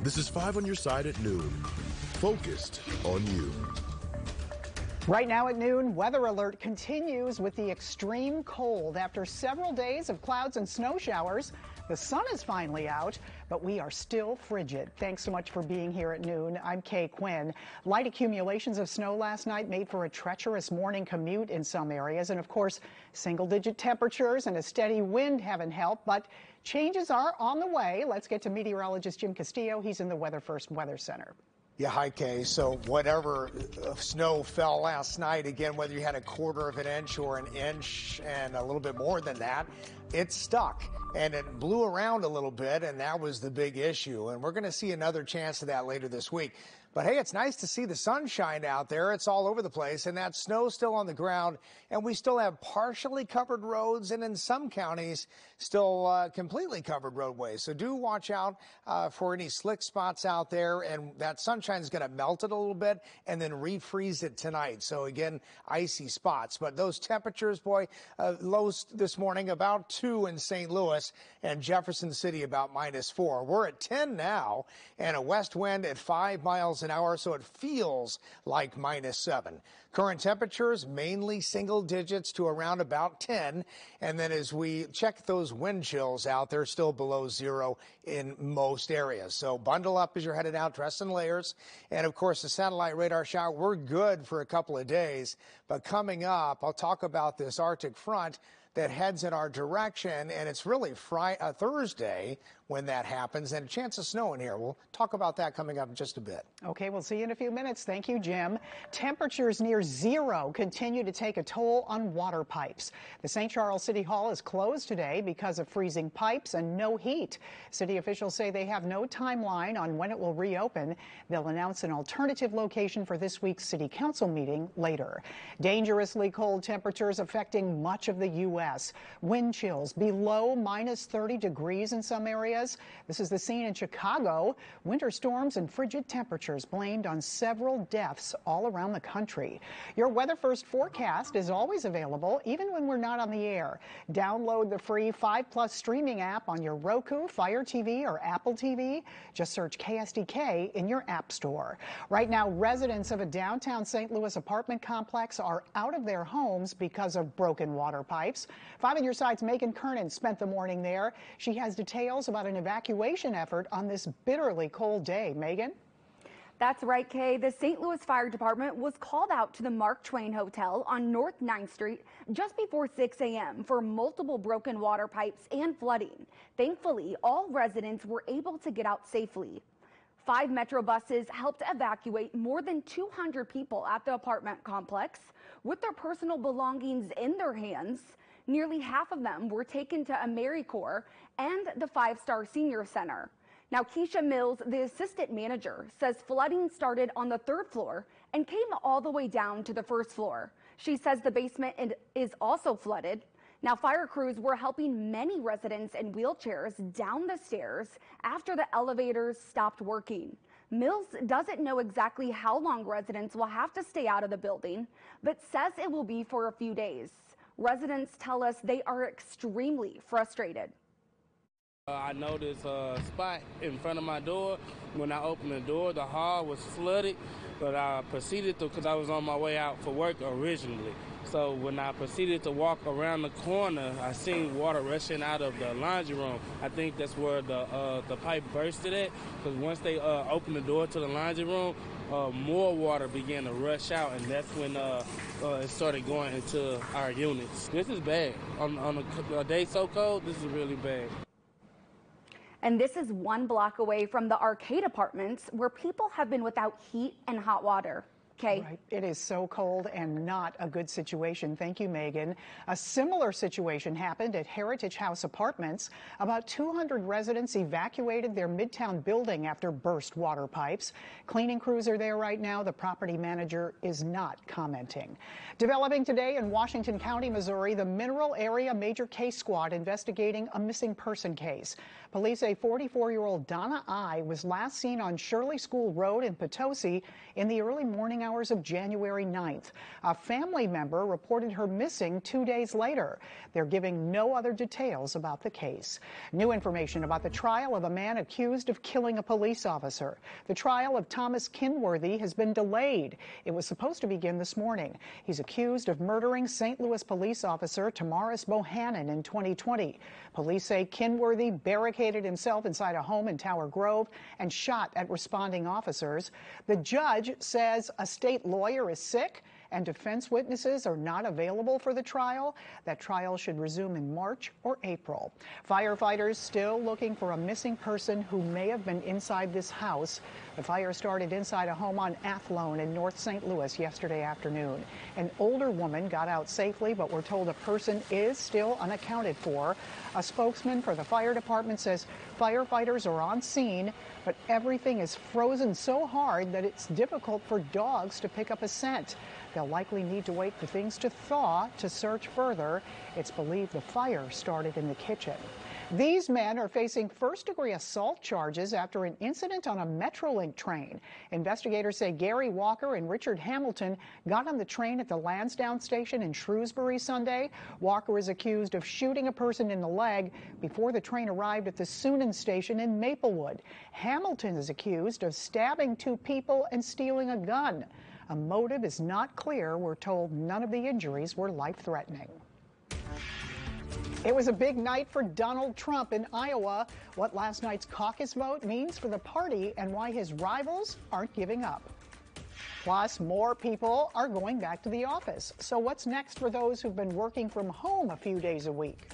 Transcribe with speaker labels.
Speaker 1: This is 5 on your side at noon. Focused on you.
Speaker 2: Right now at noon, weather alert continues with the extreme cold. After several days of clouds and snow showers, the sun is finally out, but we are still frigid. Thanks so much for being here at noon. I'm Kay Quinn. Light accumulations of snow last night made for a treacherous morning commute in some areas. And of course, single-digit temperatures and a steady wind haven't helped, but changes are on the way. Let's get to meteorologist Jim Castillo. He's in the Weather First Weather Center.
Speaker 3: Yeah, hi, Kay. So whatever snow fell last night, again, whether you had a quarter of an inch or an inch and a little bit more than that, it stuck and it blew around a little bit, and that was the big issue. And we're going to see another chance of that later this week. But hey, it's nice to see the sunshine out there. It's all over the place, and that snow's still on the ground, and we still have partially covered roads, and in some counties, still completely covered roadways. So do watch out for any slick spots out there, and that sunshine is going to melt it a little bit and then refreeze it tonight. So again, icy spots. But those temperatures, boy, lows this morning about 2 in St. Louis and Jefferson City about -4. We're at 10 now, and a west wind at 5 miles an hour, so it feels like -7. Current temperatures mainly single digits to around about 10, and then as we check those wind chills out, they're still below 0 in most areas. So bundle up as you're headed out, dress in layers, and of course the satellite radar shot, we're good for a couple of days, but coming up, I'll talk about this Arctic front that heads in our direction, and it's really Thursday when that happens, and a chance of snow in here. We'll talk about that coming up in just a bit.
Speaker 2: Okay, we'll see you in a few minutes. Thank you, Jim. Temperatures near 0 continue to take a toll on water pipes. The St. Charles City Hall is closed today because of freezing pipes and no heat. City officials say they have no timeline on when it will reopen. They'll announce an alternative location for this week's City Council meeting later. Dangerously cold temperatures affecting much of the U.S. Wind chills below -30 degrees in some areas. This is the scene in Chicago. Winter storms and frigid temperatures blamed on several deaths all around the country. Your Weather First forecast is always available, even when we're not on the air. Download the free 5+ streaming app on your Roku, Fire TV, or Apple TV. Just search KSDK in your app store. Right now, residents of a downtown St. Louis apartment complex are out of their homes because of broken water pipes. 5 on your side's Megan Kernan spent the morning there. She has details about an evacuation effort on this bitterly cold day. Megan?
Speaker 4: That's right, Kay. The St. Louis Fire Department was called out to the Mark Twain Hotel on North 9th Street just before 6 a.m. for multiple broken water pipes and flooding. Thankfully, all residents were able to get out safely. 5 Metro buses helped evacuate more than 200 people at the apartment complex with their personal belongings in their hands. Nearly half of them were taken to AmeriCorps and the 5-Star Senior Center. Now, Keisha Mills, the assistant manager, says flooding started on the 3rd floor and came all the way down to the 1st floor. She says the basement is also flooded. Now, fire crews were helping many residents in wheelchairs down the stairs after the elevators stopped working. Mills doesn't know exactly how long residents will have to stay out of the building, but says it will be for a few days. Residents tell us they are extremely frustrated.
Speaker 5: I noticed a spot in front of my door. When I opened the door, the hall was flooded, but I proceeded to, because I was on my way out for work originally. So when I proceeded to walk around the corner, I seen water rushing out of the laundry room. I think that's where the pipe bursted at, because once they opened the door to the laundry room, more water began to rush out, and that's when it started going into our units. This is bad. On a day so cold, this is really bad.
Speaker 4: And this is 1 block away from the Arcade Apartments, where people have been without heat and hot water. Okay.
Speaker 2: Right. It is so cold and not a good situation. Thank you, Megan. A similar situation happened at Heritage House Apartments. About 200 residents evacuated their Midtown building after burst water pipes. Cleaning crews are there right now. The property manager is not commenting. Developing today in Washington County, Missouri, the Mineral Area Major Case Squad investigating a missing person case. Police say 44-year-old Donna I was last seen on Shirley School Road in Potosi in the early morning hours of January 9th. A family member reported her missing 2 days later. They're giving no other details about the case. New information about the trial of a man accused of killing a police officer. The trial of Thomas Kinworthy has been delayed. It was supposed to begin this morning. He's accused of murdering St. Louis police officer Tamaris Bohannon in 2020. Police say Kinworthy barricaded himself inside a home in Tower Grove and shot at responding officers. The judge says a state lawyer is sick and defense witnesses are not available for the trial. That trial should resume in March or April. Firefighters still looking for a missing person who may have been inside this house. The fire started inside a home on Athlone in North St. Louis yesterday afternoon. An older woman got out safely, but we're told a person is still unaccounted for. A spokesman for the fire department says firefighters are on scene, but everything is frozen so hard that it's difficult for dogs to pick up a scent. They'll likely need to wait for things to thaw to search further. It's believed the fire started in the kitchen. These men are facing first-degree assault charges after an incident on a Metrolink train. Investigators say Gary Walker and Richard Hamilton got on the train at the Lansdowne station in Shrewsbury Sunday. Walker is accused of shooting a person in the leg before the train arrived at the Sunan station in Maplewood. Hamilton is accused of stabbing 2 people and stealing a gun. A motive is not clear. We're told none of the injuries were life-threatening. It was a big night for Donald Trump in Iowa. What last night's caucus vote means for the party and why his rivals aren't giving up. Plus, more people are going back to the office. So what's next for those who've been working from home a few days a week?